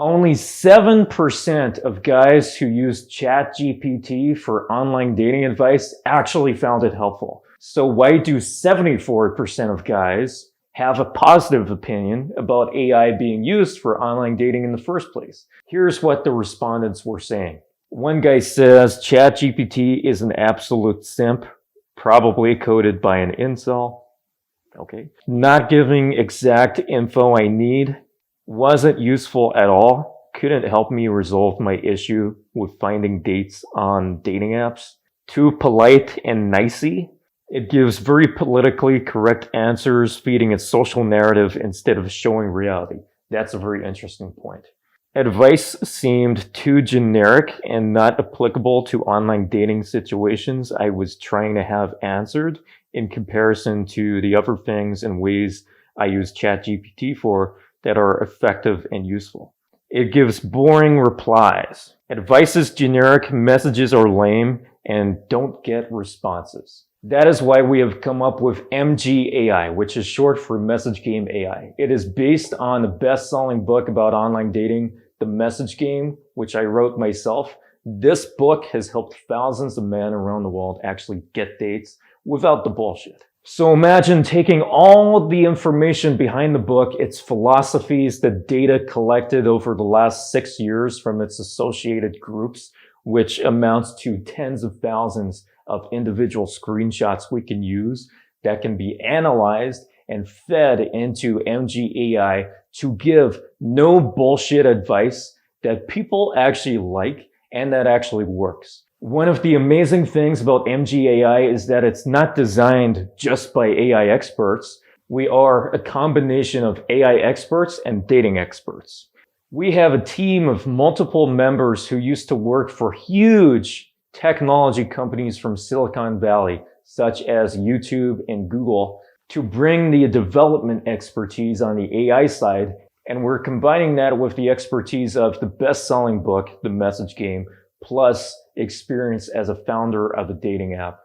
Only 7% of guys who use Chat-GPT for online dating advice actually found it helpful. So why do 74% of guys have a positive opinion about AI being used for online dating in the first place? Here's what the respondents were saying. One guy says Chat-GPT is an absolute simp, probably coded by an incel. Okay. Not giving exact info I need. Wasn't useful at all. Couldn't help me resolve my issue with finding dates on dating apps. Too polite and nicey. It gives very politically correct answers, feeding its social narrative instead of showing reality. That's a very interesting point. Advice seemed too generic and not applicable to online dating situations I was trying to have answered in comparison to the other things and ways I use ChatGPT for that are effective and useful. It gives boring replies. Advice is generic, messages are lame, and don't get responses. That is why we have come up with MGAI, which is short for MessageGameAI. It is based on the best-selling book about online dating, The Message Game, which I wrote myself. This book has helped thousands of men around the world actually get dates without the bullshit. So imagine taking all the information behind the book, its philosophies, the data collected over the last 6 years from its associated groups, which amounts to tens of thousands of individual screenshots we can use that can be analyzed and fed into MGAI to give no bullshit advice that people actually like and that actually works. One of the amazing things about MGAI is that it's not designed just by AI experts. We are a combination of AI experts and dating experts. We have a team of multiple members who used to work for huge technology companies from Silicon Valley, such as YouTube and Google, to bring the development expertise on the AI side. And we're combining that with the expertise of the best-selling book, The Message Game, plus experience as a founder of a dating app.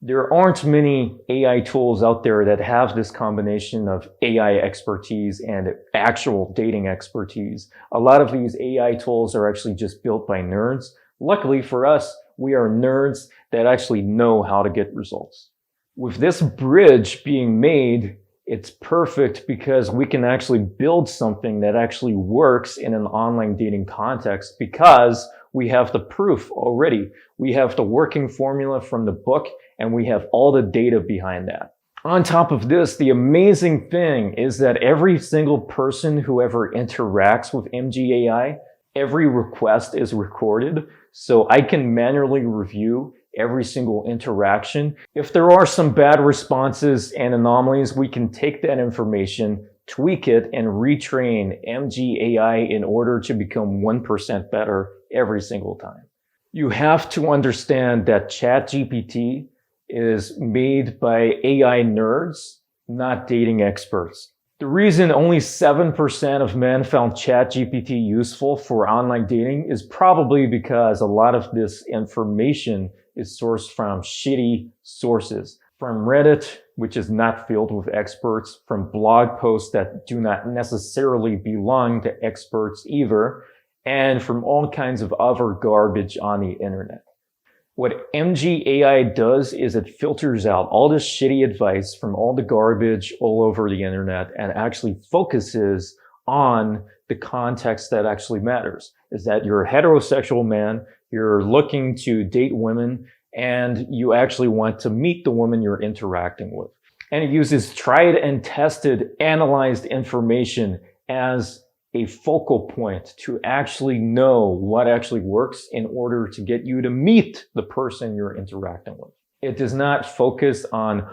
There aren't many AI tools out there that have this combination of AI expertise and actual dating expertise. A lot of these AI tools are actually just built by nerds. Luckily for us, we are nerds that actually know how to get results. With this bridge being made, it's perfect because we can actually build something that actually works in an online dating context because we have the proof already. We have the working formula from the book and we have all the data behind that. On top of this, the amazing thing is that every single person who ever interacts with MGAI, every request is recorded. So I can manually review every single interaction. If there are some bad responses and anomalies, we can take that information, tweak it, and retrain MGAI in order to become 1% better every single time. You have to understand that ChatGPT is made by AI nerds, not dating experts. The reason only 7% of men found ChatGPT useful for online dating is probably because a lot of this information is sourced from shitty sources. From Reddit, which is not filled with experts, from blog posts that do not necessarily belong to experts either, and from all kinds of other garbage on the internet. What MGAI does is it filters out all this shitty advice from all the garbage all over the internet and actually focuses on the context that actually matters. Is that you're a heterosexual man, you're looking to date women, and you actually want to meet the woman you're interacting with. And it uses tried and tested, analyzed information as a focal point to actually know what actually works in order to get you to meet the person you're interacting with. It does not focus on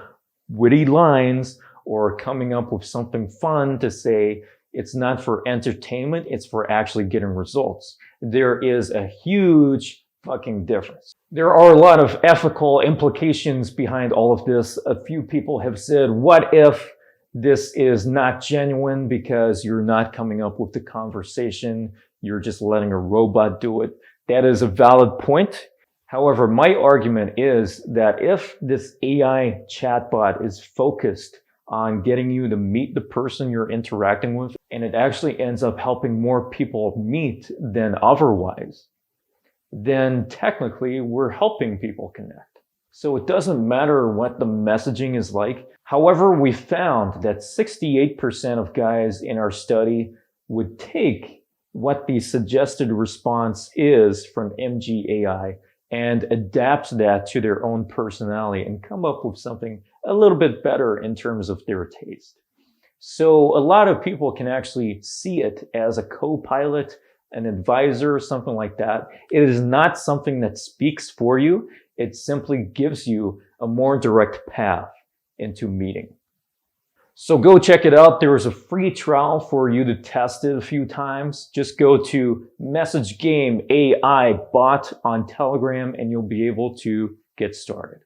witty lines or coming up with something fun to say. It's not for entertainment, it's for actually getting results. There is a huge fucking difference. There are a lot of ethical implications behind all of this. A few people have said, what if this is not genuine because you're not coming up with the conversation, you're just letting a robot do it? That is a valid point. However, my argument is that if this AI chatbot is focused on getting you to meet the person you're interacting with and it actually ends up helping more people meet than otherwise, then technically we're helping people connect. So it doesn't matter what the messaging is like. However, we found that 68% of guys in our study would take what the suggested response is from MGAI and adapt that to their own personality and come up with something a little bit better in terms of their taste. So a lot of people can actually see it as a co-pilot, an advisor, something like that. It is not something that speaks for you. It simply gives you a more direct path into meeting. So go check it out. There is a free trial for you to test it a few times. Just go to MessageGameAIBot on Telegram and you'll be able to get started.